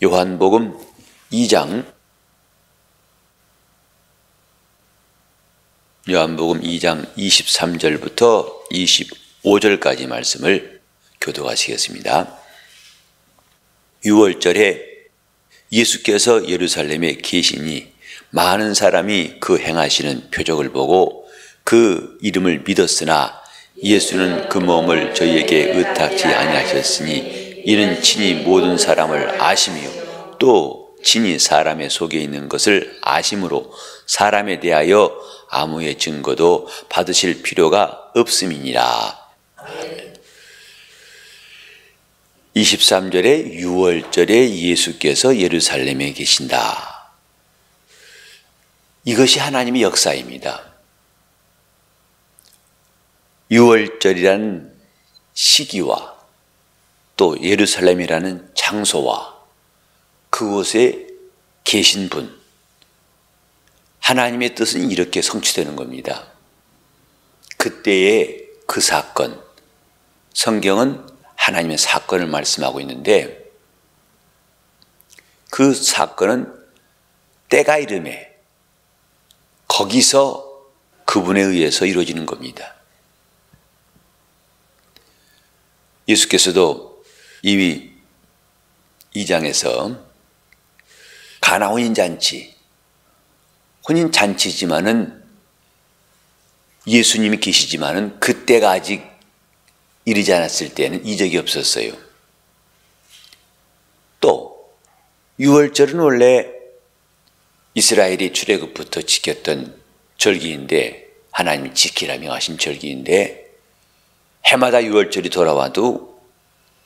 요한복음 2장 23절부터 25절까지 말씀을 교독하시겠습니다. 6월절에 예수께서 예루살렘에 계시니 많은 사람이 그 행하시는 표적을 보고 그 이름을 믿었으나 예수는 그 몸을 저희에게 의탁지 아니하셨으니 이는 친히 모든 사람을 아심이요 또 친히 사람의 속에 있는 것을 아심으로 사람에 대하여 아무의 증거도 받으실 필요가 없음이니라. 23절에 6월절에 예수께서 예루살렘에 계신다. 이것이 하나님의 역사입니다. 6월절이라는 시기와 또 예루살렘이라는 장소와 그곳에 계신 분, 하나님의 뜻은 이렇게 성취되는 겁니다. 그때의 그 사건, 성경은 하나님의 사건을 말씀하고 있는데 그 사건은 때가 이름에 거기서 그분에 의해서 이루어지는 겁니다. 예수께서도 이미 2장에서 가나 혼인잔치, 혼인잔치지만은 예수님이 계시지만은 그때가 아직 이르지 않았을 때는 이적이 없었어요. 또 6월절은 원래 이스라엘이 출애굽부터 지켰던 절기인데 하나님이 지키라 명하신 절기인데 해마다 6월절이 돌아와도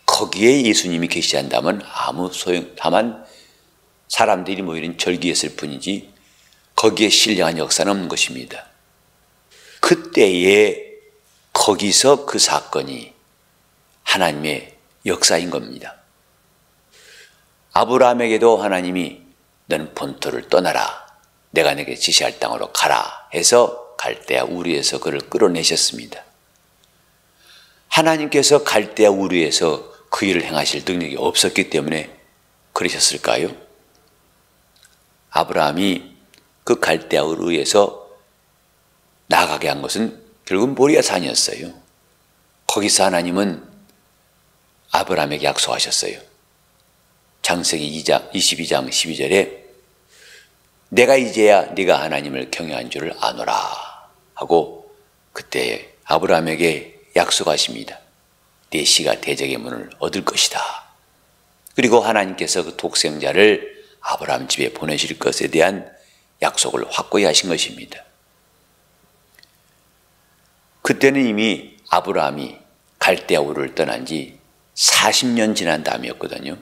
거기에 예수님이 계시지 않다면 아무 소용, 다만 사람들이 모이는 절기였을 뿐이지 거기에 신령한 역사는 없는 것입니다. 그때에 거기서 그 사건이 하나님의 역사인 겁니다. 아브라함에게도 하나님이 너는 본토를 떠나라. 내가 내게 지시할 땅으로 가라 해서 갈대아 우르에서 그를 끌어내셨습니다. 하나님께서 갈대아 우르에서 그 일을 행하실 능력이 없었기 때문에 그러셨을까요? 아브라함이 그 갈대아 우르에서 나가게 한 것은 결국 모리아산이었어요. 거기서 하나님은 아브라함에게 약속하셨어요. 창세기 22장 12절에 내가 이제야 네가 하나님을 경외한 줄을 아노라 하고 그때 아브라함에게 약속하십니다. 네 씨가 대적의 문을 얻을 것이다. 그리고 하나님께서 그 독생자를 아브라함 집에 보내실 것에 대한 약속을 확고히 하신 것입니다. 그때는 이미 아브라함이 갈대아 우르를 떠난 지 40년 지난 다음이었거든요.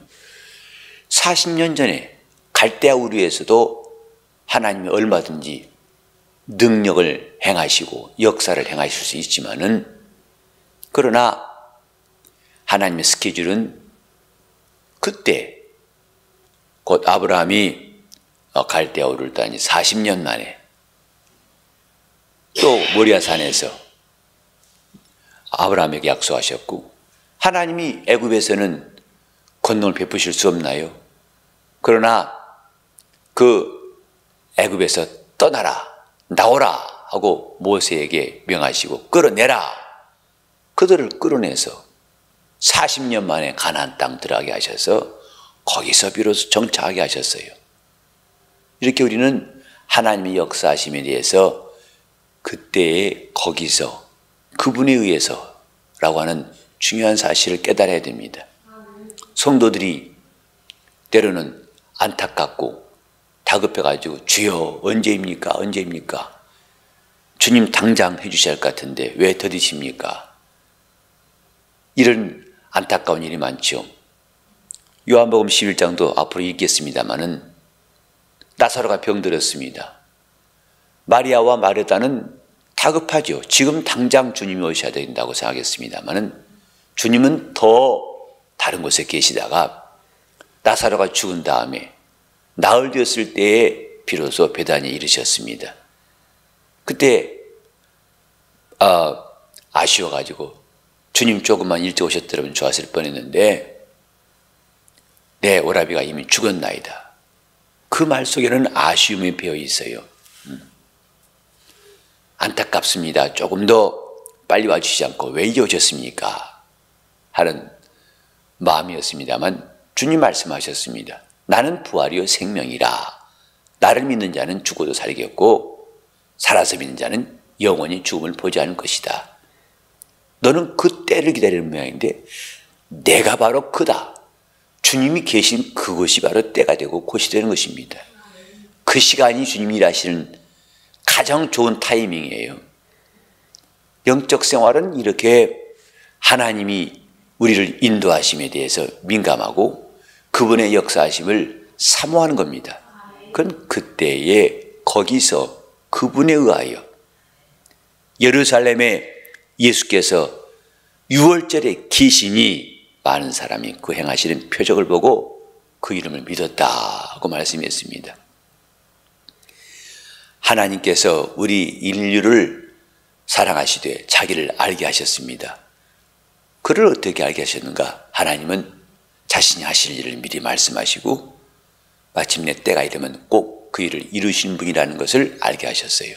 40년 전에 갈대아 우르에서도 하나님이 얼마든지 능력을 행하시고 역사를 행하실 수 있지만은 그러나 하나님의 스케줄은 그때 곧 아브라함이 갈대아 우르를 떠난 지 40년 만에 또 모리아산에서 아브라함에게 약속하셨고 하나님이 애굽에서는 권능을 베푸실 수 없나요? 그러나 그 애굽에서 떠나라, 나오라 하고 모세에게 명하시고 끌어내라. 그들을 끌어내서 40년 만에 가나안 땅 들어가게 하셔서 거기서 비로소 정착하게 하셨어요. 이렇게 우리는 하나님의 역사하심에 대해서 그때의 거기서 그분에 의해서라고 하는 중요한 사실을 깨달아야 됩니다. 성도들이 때로는 안타깝고 다급해가지고 주여 언제입니까? 언제입니까? 주님 당장 해주셔야 할 것 같은데 왜 더디십니까? 이런 안타까운 일이 많죠. 요한복음 11장도 앞으로 읽겠습니다마는 나사로가 병들었습니다. 마리아와 마르다는 다급하죠. 지금 당장 주님이 오셔야 된다고 생각했습니다마는 주님은 더 다른 곳에 계시다가 나사로가 죽은 다음에 나흘 되었을 때에 비로소 베다니에 이르셨습니다. 그때 아쉬워가지고 주님 조금만 일찍 오셨더라면 좋았을 뻔했는데 내 오라비가 이미 죽었나이다. 그 말 속에는 아쉬움이 배어 있어요. 안타깝습니다. 조금 더 빨리 와주시지 않고 왜 이제 오셨습니까? 하는 마음이었습니다만 주님 말씀하셨습니다. 나는 부활이요 생명이라. 나를 믿는 자는 죽어도 살겠고 살아서 믿는 자는 영원히 죽음을 보지 않을 것이다. 너는 그 때를 기다리는 모양인데 내가 바로 그다. 주님이 계신 그것이 바로 때가 되고 곳이 되는 것입니다. 그 시간이 주님이 일하시는 가장 좋은 타이밍이에요. 영적 생활은 이렇게 하나님이 우리를 인도하심에 대해서 민감하고 그분의 역사하심을 사모하는 겁니다. 그건 그때에 거기서 그분에 의하여 예루살렘에 예수께서 6월절에 계시니 많은 사람이 그 행하시는 표적을 보고 그 이름을 믿었다고 말씀했습니다. 하나님께서 우리 인류를 사랑하시되 자기를 알게 하셨습니다. 그를 어떻게 알게 하셨는가? 하나님은 자신이 하실 일을 미리 말씀하시고 마침내 때가 이르면 꼭 그 일을 이루신 분이라는 것을 알게 하셨어요.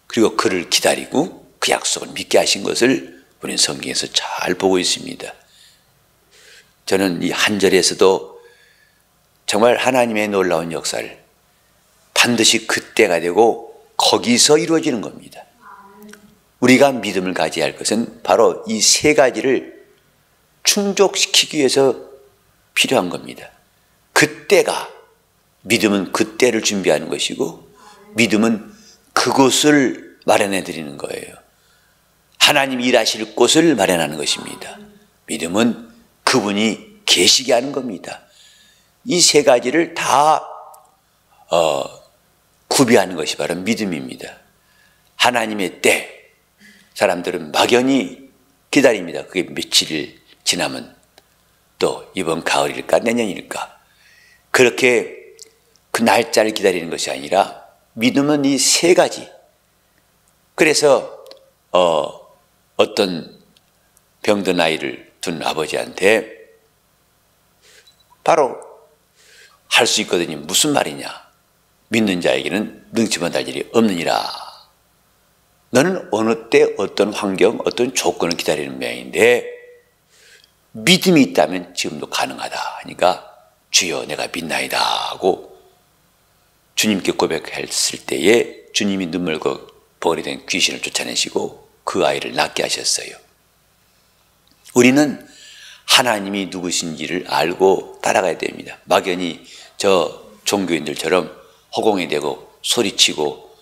그리고 그를 기다리고 그 약속을 믿게 하신 것을 우리는 성경에서 잘 보고 있습니다. 저는 이 한 절에서도 정말 하나님의 놀라운 역사를 반드시 그때가 되고 거기서 이루어지는 겁니다. 우리가 믿음을 가져야 할 것은 바로 이 세 가지를 충족시키기 위해서 필요한 겁니다. 그때가, 믿음은 그때를 준비하는 것이고 믿음은 그곳을 마련해 드리는 거예요. 하나님이 일하실 곳을 마련하는 것입니다. 믿음은 그분이 계시게 하는 겁니다. 이 세 가지를 다 구비하는 것이 바로 믿음입니다. 하나님의 때, 사람들은 막연히 기다립니다. 그게 며칠 지나면 또 이번 가을일까 내년일까. 그렇게 그 날짜를 기다리는 것이 아니라 믿음은 이 세 가지. 그래서 어떤 병든 아이를 둔 아버지한테 바로 할 수 있거든요. 무슨 말이냐? 믿는 자에게는 능치 못할 일이 없느니라. 너는 어느 때 어떤 환경 어떤 조건을 기다리는 모양인데 믿음이 있다면 지금도 가능하다 하니까 주여 내가 믿나이다 하고 주님께 고백했을 때에 주님이 눈물고 벌이 된 귀신을 쫓아내시고 그 아이를 낫게 하셨어요. 우리는 하나님이 누구신지를 알고 따라가야 됩니다. 막연히 저 종교인들처럼 허공에 대고 소리치고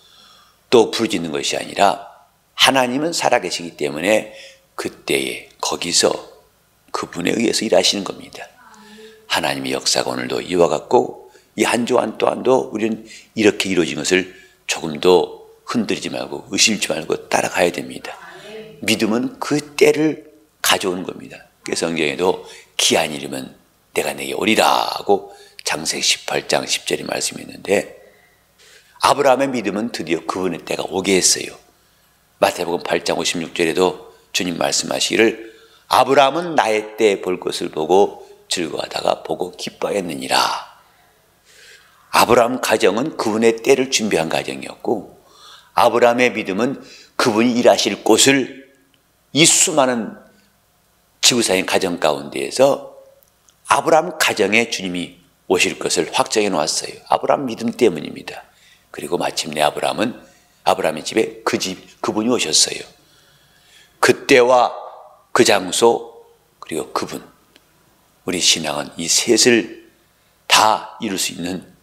또 부르짖는 것이 아니라 하나님은 살아계시기 때문에 그때에 거기서 그분에 의해서 일하시는 겁니다. 하나님의 역사가 오늘도 이와 같고 이 한 주 한 또한도 우리는 이렇게 이루어진 것을 조금도 흔들리지 말고 의심치 말고 따라가야 됩니다. 믿음은 그 때를 가져오는 겁니다. 그래서 성경에도 기한 이르면 내가 내게 오리라 하고 창세기 18장 10절이 말씀했는데 아브라함의 믿음은 드디어 그분의 때가 오게 했어요. 마태복음 8장 56절에도 주님 말씀하시기를 아브라함은 나의 때 볼 것을 보고 즐거워하다가 보고 기뻐했느니라. 아브라함 가정은 그분의 때를 준비한 가정이었고 아브라함의 믿음은 그분이 일하실 곳을 이 수많은 지구상의 가정 가운데에서 아브라함 가정에 주님이 오실 것을 확정해 놓았어요. 아브라함 믿음 때문입니다. 그리고 마침내 아브라함의 집에 그분이 오셨어요. 그때와 그 장소 그리고 그분, 우리 신앙은 이 셋을 다 이룰 수 있는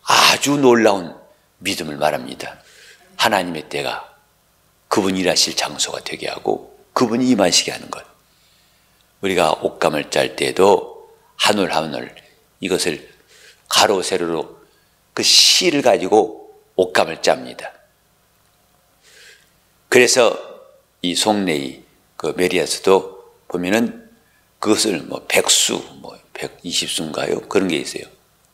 아주 놀라운 믿음을 말합니다. 하나님의 때가 그분이 일하실 장소가 되게 하고 그분이 임하시게 하는 것. 우리가 옷감을 짤 때도 한 올 한 올 이것을 가로 세로로 그 실을 가지고 옷감을 짭니다. 그래서 이 속내의 그 메리아스도 보면은 그것을 뭐 100수, 뭐 120수인가요? 그런 게 있어요.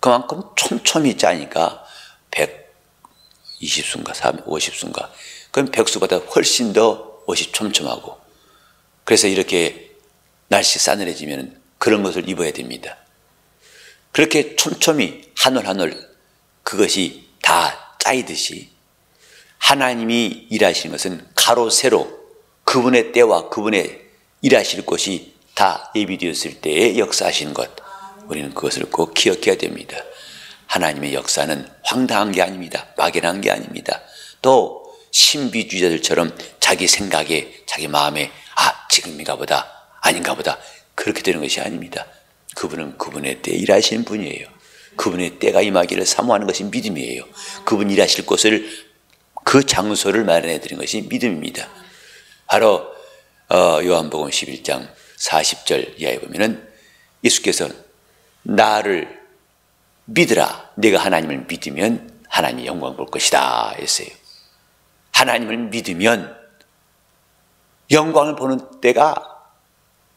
그만큼 촘촘히 짜니까 120수인가 50수인가 그럼 100수보다 훨씬 더 옷이 촘촘하고 그래서 이렇게 날씨 싸늘해지면 그런 것을 입어야 됩니다. 그렇게 촘촘히 한 올 한 올 그것이 다 짜이듯이 하나님이 일하시는 것은 가로 세로 그분의 때와 그분의 일하실 곳이 다 예비되었을 때에 역사하시는 것, 우리는 그것을 꼭 기억해야 됩니다. 하나님의 역사는 황당한 게 아닙니다. 막연한 게 아닙니다. 또 신비주의자들처럼 자기 생각에 자기 마음에 지금인가 보다 아닌가 보다 그렇게 되는 것이 아닙니다. 그분은 그분의 때에 일하시는 분이에요. 그분의 때가 임하기를 사모하는 것이 믿음이에요. 그분 일하실 곳을 그 장소를 마련해 드리는 것이 믿음입니다. 바로 요한복음 11장 40절 이하에 보면은 예수께서 나를 믿으라. 내가 하나님을 믿으면 하나님이 영광 볼 것이다 했어요. 하나님을 믿으면 영광을 보는 때가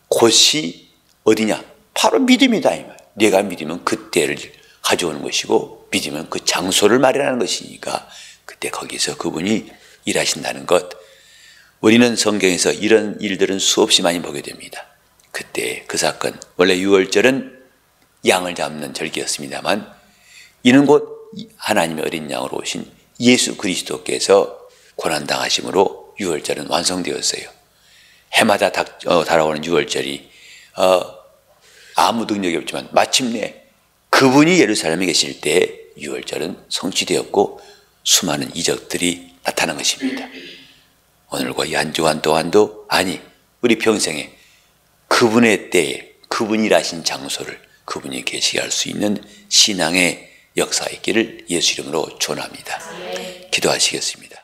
곳이 어디냐? 바로 믿음이다 이 말. 내가 믿으면 그 때를 가져오는 것이고 믿으면 그 장소를 마련하는 것이니까 그때 거기서 그분이 일하신다는 것. 우리는 성경에서 이런 일들은 수없이 많이 보게 됩니다. 그때 그 사건, 원래 유월절은 양을 잡는 절기였습니다만 이는 곧 하나님의 어린 양으로 오신 예수 그리스도께서 고난당하심으로 유월절은 완성되었어요. 해마다 달아오는 유월절이 아무 능력이 없지만 마침내 그분이 예루살렘에 계실 때 유월절은 성취되었고 수많은 이적들이 나타난 것입니다. 오늘과 이 한 주간 동안도 우리 평생에 그분의 때에 그분이 일하신 장소를 그분이 계시게 할 수 있는 신앙의 역사가 있기를 예수 이름으로 축원합니다. 기도하시겠습니다.